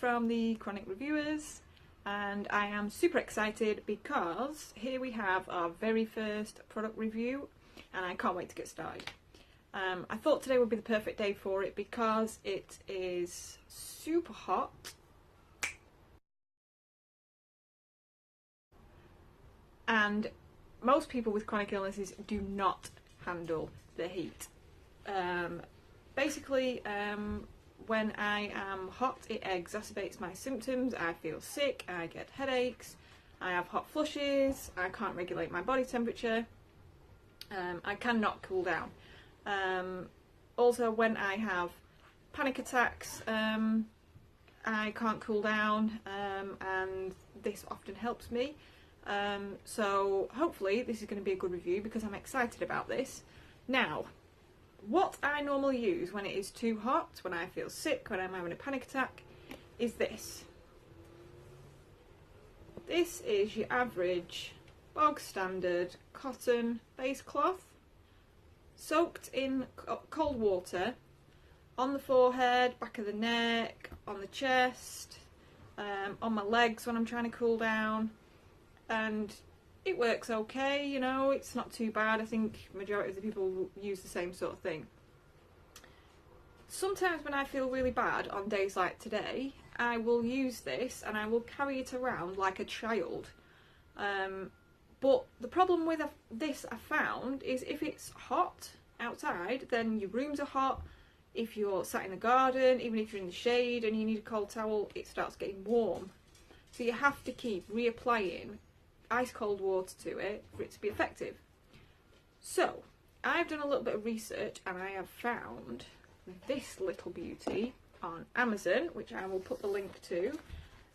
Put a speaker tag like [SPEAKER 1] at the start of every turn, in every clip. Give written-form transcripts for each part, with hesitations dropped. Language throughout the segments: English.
[SPEAKER 1] from the Chronic Reviewers, and I am super excited because here we have our very first product review and I can't wait to get started. I thought today would be the perfect day for it because it is super hot and most people with chronic illnesses do not handle the heat. Basically, when I am hot, it exacerbates my symptoms. I feel sick, I get headaches, I have hot flushes, I can't regulate my body temperature, I cannot cool down. Also, when I have panic attacks, I can't cool down, and this often helps me. So hopefully this is going to be a good review because I'm excited about this. Now, what I normally use when it is too hot, when I feel sick, when I'm having a panic attack, is this. This is your average bog standard cotton face cloth, soaked in cold water, on the forehead, back of the neck, on the chest, on my legs when I'm trying to cool down, and it works okay, you know, it's not too bad. I think majority of the people use the same sort of thing. Sometimes when I feel really bad on days like today, I will use this and I will carry it around like a child. But the problem with this, I found, is if it's hot outside, then your rooms are hot. If you're sat in the garden, even if you're in the shade and you need a cold towel, it starts getting warm. So you have to keep reapplying ice cold water to it for it to be effective. So I've done a little bit of research and I have found this little beauty on Amazon, which I will put the link to,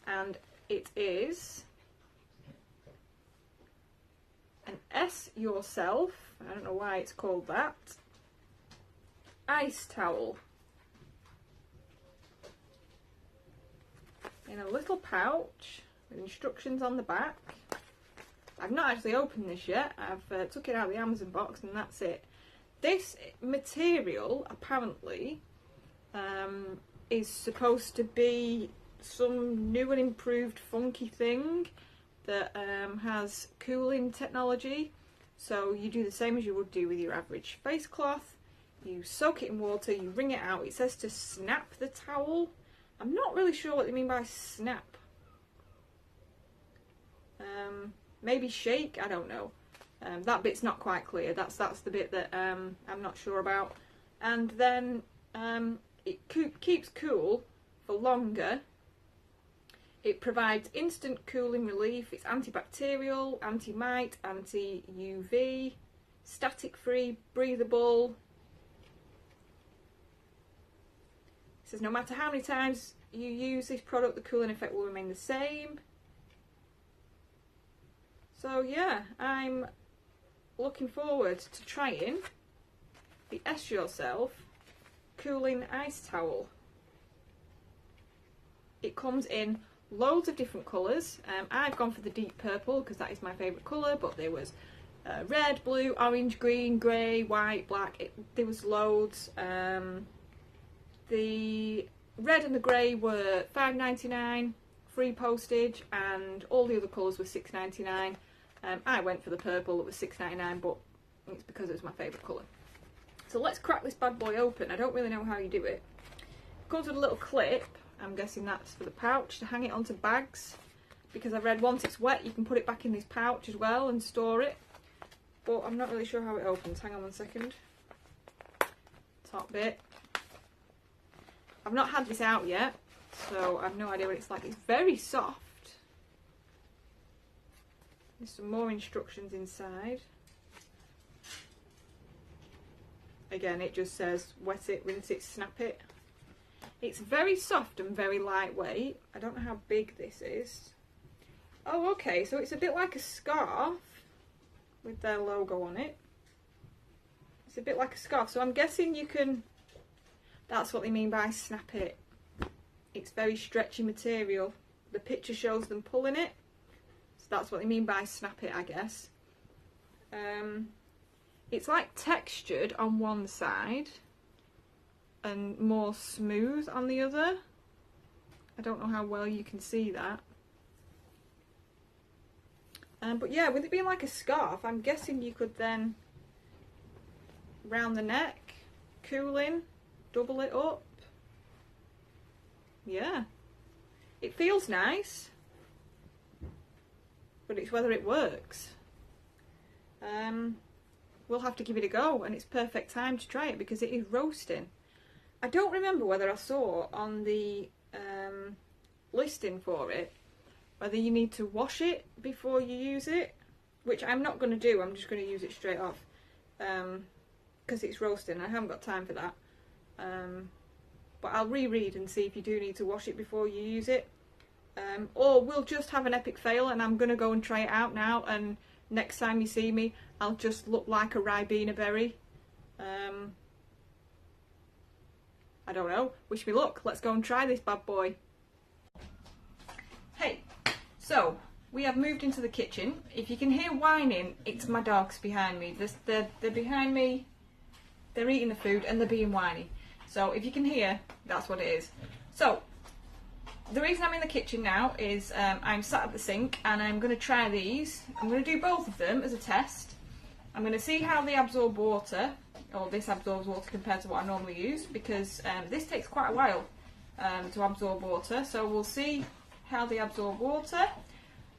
[SPEAKER 1] and it is an SYourself, I don't know why it's called that, ice towel in a little pouch with instructions on the back. I've not actually opened this yet. I've took it out of the Amazon box and that's it. This material apparently is supposed to be some new and improved funky thing that has cooling technology. So you do the same as you would do with your average face cloth. You soak it in water, you wring it out. It says to snap the towel. I'm not really sure what they mean by snap. Maybe shake, I don't know. That bit's not quite clear. That's the bit that I'm not sure about. And then it keeps cool for longer. It provides instant cooling relief. It's antibacterial, anti-mite, anti-UV, static-free, breathable. It says no matter how many times you use this product, the cooling effect will remain the same. So yeah, I'm looking forward to trying the SYourself cooling ice towel. It comes in loads of different colours. I've gone for the deep purple because that is my favourite colour, but there was red, blue, orange, green, grey, white, black. There was loads. The red and the grey were £5.99, free postage, and all the other colours were £6.99. I went for the purple, it was £6.99, but it's because it was my favourite colour. So let's crack this bad boy open. I don't really know how you do it. It comes with a little clip. I'm guessing that's for the pouch to hang it onto bags, because I've read once it's wet you can put it back in this pouch as well and store it, but I'm not really sure how it opens. Hang on one second. Top bit. I've not had this out yet, so I've no idea what it's like. It's very soft. There's some more instructions inside. Again, it just says wet it, rinse it, snap it. It's very soft and very lightweight. I don't know how big this is. Oh, okay, so it's a bit like a scarf with their logo on it. It's a bit like a scarf, so I'm guessing you can... That's what they mean by snap it. It's very stretchy material. The picture shows them pulling it. So that's what they mean by snap it, I guess. It's like textured on one side and more smooth on the other. I don't know how well you can see that. But yeah, with it being like a scarf, I'm guessing you could then round the neck, cooling, double it up. Yeah, it feels nice, but it's whether it works. We'll have to give it a go, and it's perfect time to try it because it is roasting. I don't remember whether I saw on the listing for it whether you need to wash it before you use it, which I'm not going to do. I'm just going to use it straight off because it's roasting. I haven't got time for that. But I'll reread and see if you do need to wash it before you use it. Or we'll just have an epic fail and I'm going to go and try it out now, and next time you see me I'll just look like a Ribena berry. I don't know. Wish me luck. Let's go and try this bad boy. Hey, so we have moved into the kitchen. If you can hear whining, it's my dogs behind me. They're behind me. They're eating the food and they're being whiny. So if you can hear, that's what it is. So the reason I'm in the kitchen now is I'm sat at the sink and I'm going to try these. I'm going to do both of them as a test. I'm going to see how they absorb water, or this absorbs water compared to what I normally use, because this takes quite a while to absorb water. So we'll see how they absorb water,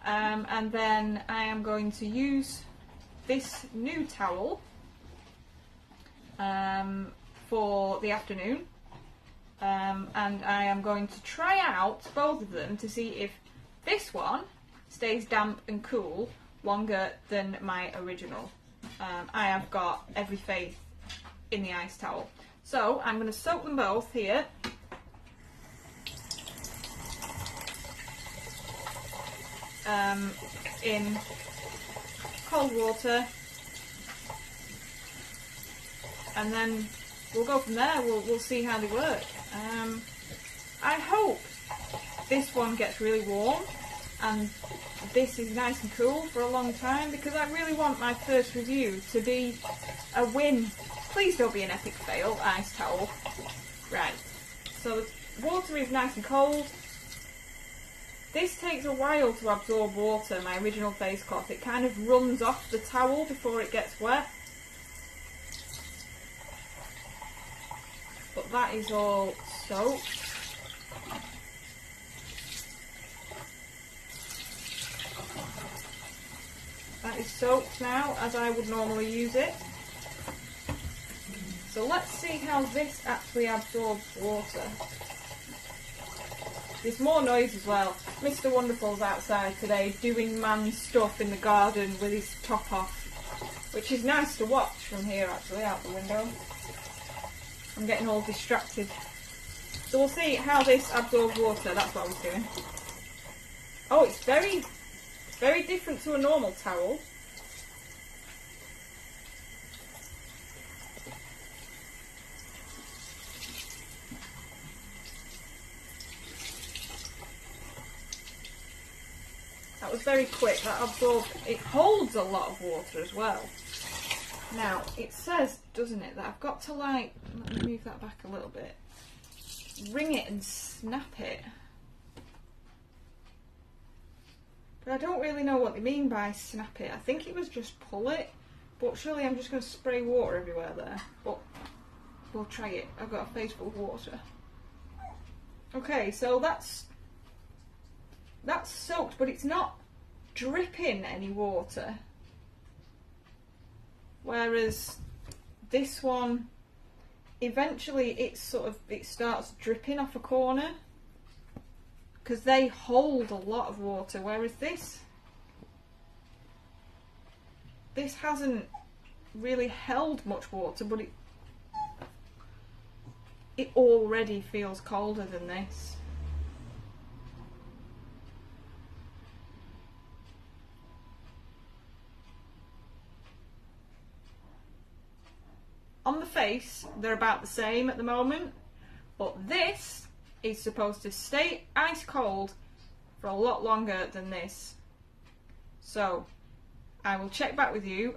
[SPEAKER 1] and then I am going to use this new towel for the afternoon, and I am going to try out both of them to see if this one stays damp and cool longer than my original. I have got every faith in the ice towel. So I'm going to soak them both here. In cold water, and then we'll go from there. We'll see how they work. I hope this one gets really warm and this is nice and cool for a long time, because I really want my first review to be a win. Please don't be an epic fail, ice towel. Right, so the water is nice and cold. This takes a while to absorb water, my original face cloth. It kind of runs off the towel before it gets wet. But that is all soaked. That is soaked now, as I would normally use it. So let's see how this actually absorbs water. There's more noise as well. Mr. Wonderful's outside today doing man stuff in the garden with his top off, which is nice to watch from here actually, out the window. I'm getting all distracted. So we'll see how this absorbs water. That's what I was doing. Oh, it's very, very different to a normal towel. That was very quick. That absorbs. It holds a lot of water as well. Now, it says, doesn't it, that I've got to, like, let me move that back a little bit, wring it and snap it. But I don't really know what they mean by snap it. I think it was just pull it, but surely I'm just going to spray water everywhere there. But we'll try it. I've got a face full of water. Okay, so that's soaked, but it's not dripping any water. Whereas this one, eventually it starts dripping off a corner, because they hold a lot of water, whereas this hasn't really held much water, but it already feels colder than this. On the face, they're about the same at the moment, but this is supposed to stay ice cold for a lot longer than this. So, I will check back with you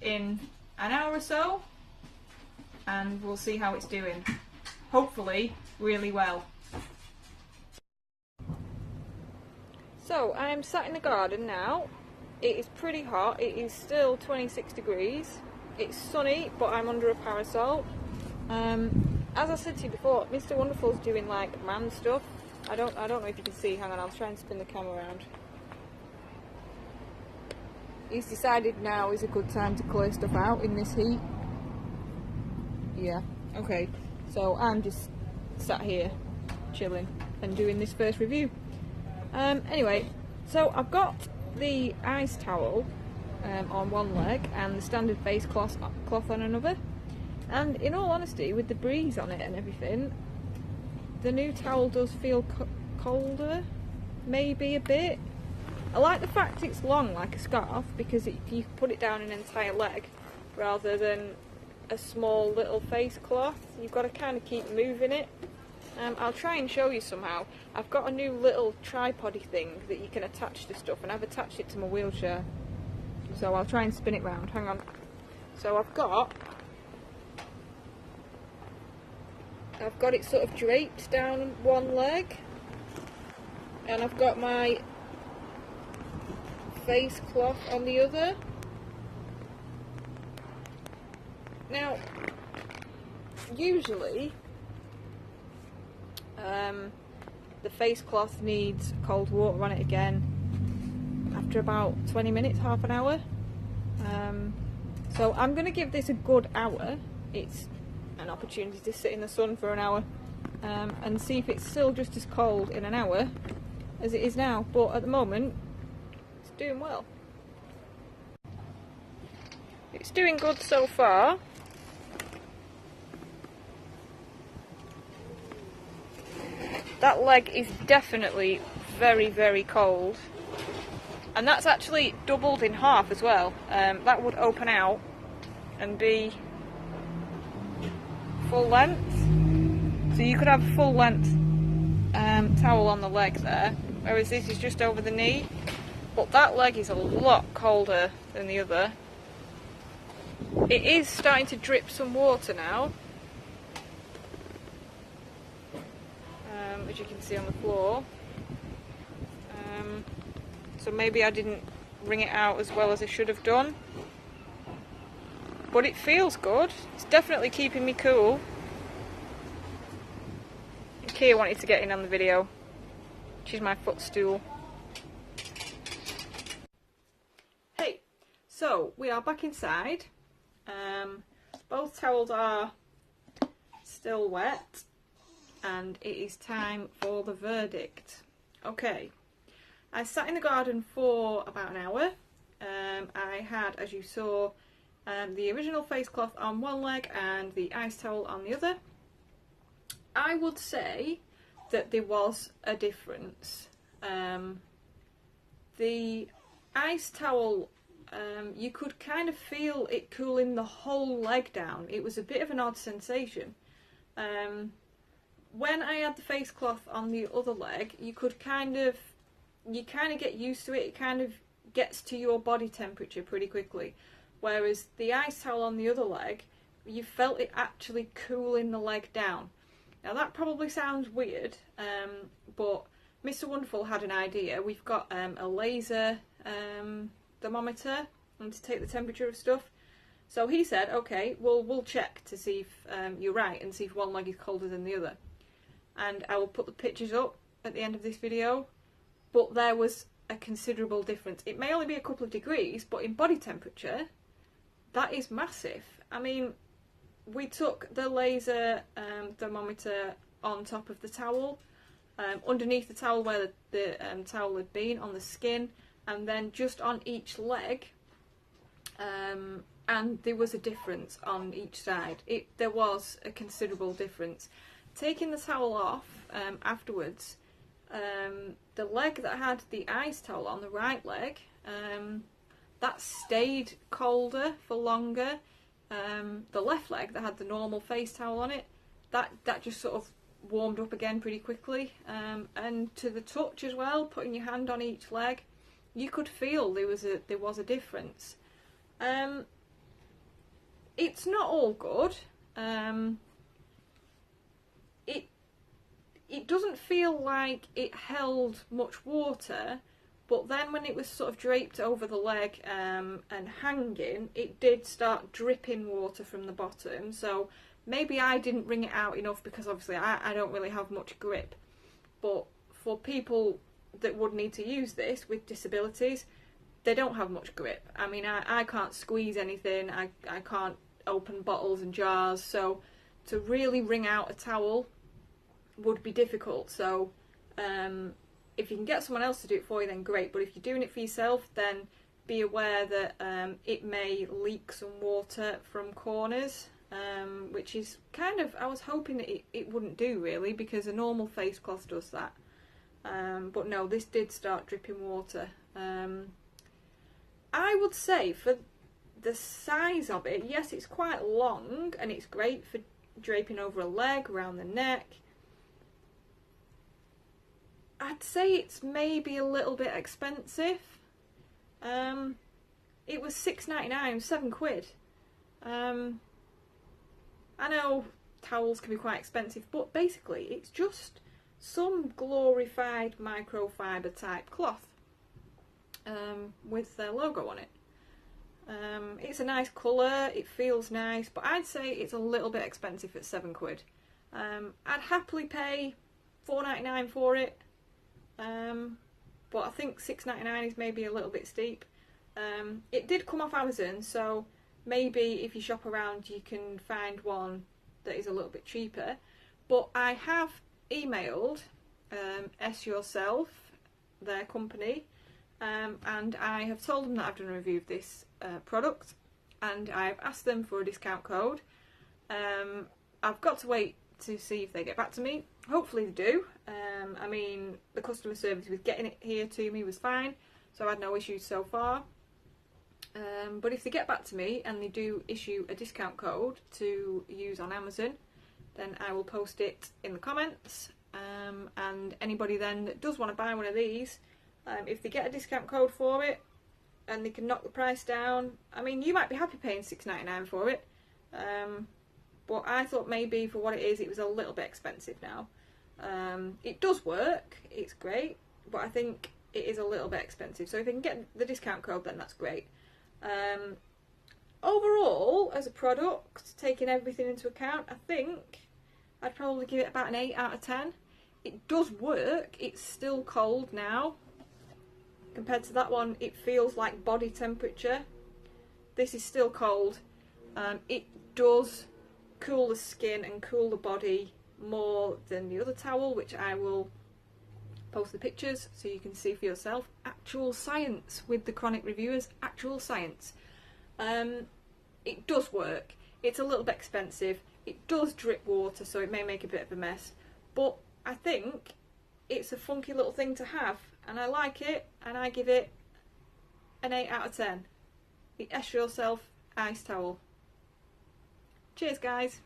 [SPEAKER 1] in an hour or so, and we'll see how it's doing. Hopefully, really well. So I'm sat in the garden now. It is pretty hot. It is still 26 degrees. It's sunny, but I'm under a parasol. As I said to you before, Mr. Wonderful's doing like man stuff. I don't know if you can see. Hang on, I'll try and spin the camera around. He's decided now is a good time to clear stuff out in this heat. Yeah, okay. So I'm just sat here chilling and doing this first review. Anyway, so I've got the ice towel on one leg and the standard face cloth on another. And in all honesty, with the breeze on it and everything, the new towel does feel colder, maybe a bit. I like the fact it's long like a scarf, because if you put it down an entire leg rather than a small little face cloth, you've got to kind of keep moving it. I'll try and show you somehow. I've got a new little tripod-y thing that you can attach to stuff, and I've attached it to my wheelchair. So I'll try and spin it round. Hang on. So I've got it sort of draped down one leg, and I've got my face cloth on the other. Now, usually the face cloth needs cold water on it again after about 20 minutes, half an hour. So I'm going to give this a good hour. It's an opportunity to sit in the sun for an hour and see if it's still just as cold in an hour as it is now. But at the moment, it's doing well. It's doing good so far. That leg is definitely very, very cold. And that's actually doubled in half as well. That would open out and be full length. So you could have a full length towel on the leg there, whereas this is just over the knee. But that leg is a lot colder than the other. It is starting to drip some water now, as you can see on the floor. So maybe I didn't wring it out as well as I should have done. But it feels good. It's definitely keeping me cool. Kia wanted to get in on the video. She's my footstool. Hey, so we are back inside. Both towels are still wet, and it is time for the verdict. Okay, I sat in the garden for about an hour. I had, as you saw, the original face cloth on one leg and the ice towel on the other. I would say that there was a difference. The ice towel, you could kind of feel it cooling the whole leg down. It was a bit of an odd sensation. When I had the face cloth on the other leg, you kind of get used to it. It kind of gets to your body temperature pretty quickly. Whereas the ice towel on the other leg, you felt it actually cooling the leg down. Now that probably sounds weird, but Mr. Wonderful had an idea. We've got a laser thermometer to take the temperature of stuff. So he said, okay, well, we'll check to see if you're right and see if one leg is colder than the other. And I will put the pictures up at the end of this video. But there was a considerable difference. It may only be a couple of degrees, but in body temperature, that is massive. I mean, we took the laser thermometer on top of the towel, underneath the towel where the towel had been, on the skin, and then just on each leg. And there was a difference on each side. There was a considerable difference. Taking the towel off afterwards, the leg that had the ice towel on, the right leg, that stayed colder for longer. The left leg that had the normal face towel on it, that just sort of warmed up again pretty quickly. And to the touch as well, putting your hand on each leg, you could feel there was a difference. It's not all good. It doesn't feel like it held much water but then when it was sort of draped over the leg and hanging, it did start dripping water from the bottom. So maybe I didn't wring it out enough, because obviously I don't really have much grip. But for people that would need to use this with disabilities, they don't have much grip. I mean, I can't squeeze anything, I can't open bottles and jars, so to really wring out a towel would be difficult. So if you can get someone else to do it for you, then great, but if you're doing it for yourself, then be aware that it may leak some water from corners, which is kind of, I was hoping that it wouldn't do really, because a normal face cloth does that. But no, this did start dripping water. I would say for the size of it, yes, it's quite long and it's great for draping over a leg, around the neck. I'd say it's maybe a little bit expensive. It was £6.99, £7. I know towels can be quite expensive, but basically it's just some glorified microfiber type cloth with their logo on it. It's a nice colour, it feels nice, but I'd say it's a little bit expensive at £7. I'd happily pay £4.99 for it, but I think £6.99 is maybe a little bit steep. It did come off Amazon, so maybe if you shop around you can find one that is a little bit cheaper. But I have emailed SYourself, their company, and I have told them that I've done a review of this product, and I've asked them for a discount code. I've got to wait to see if they get back to me. Hopefully they do. I mean, the customer service with getting it here to me was fine, so I had no issues so far. But if they get back to me and they do issue a discount code to use on Amazon, then I will post it in the comments. And anybody then that does want to buy one of these, if they get a discount code for it and they can knock the price down, I mean, you might be happy paying £6.99 for it, but I thought maybe for what it is, it was a little bit expensive now. It does work, it's great, but I think it is a little bit expensive, so if I can get the discount code, then that's great. Overall, as a product, taking everything into account, I think I'd probably give it about an 8 out of 10. It does work, it's still cold now. Compared to that one, it feels like body temperature. This is still cold. It does cool the skin and cool the body more than the other towel, which I will post the pictures so you can see for yourself. Actual science with the chronic reviewers, actual science. It does work. It's a little bit expensive. It does drip water, so it may make a bit of a mess, but I think it's a funky little thing to have, and I like it, and I give it an 8 out of 10. The SYourself ice towel. Cheers guys.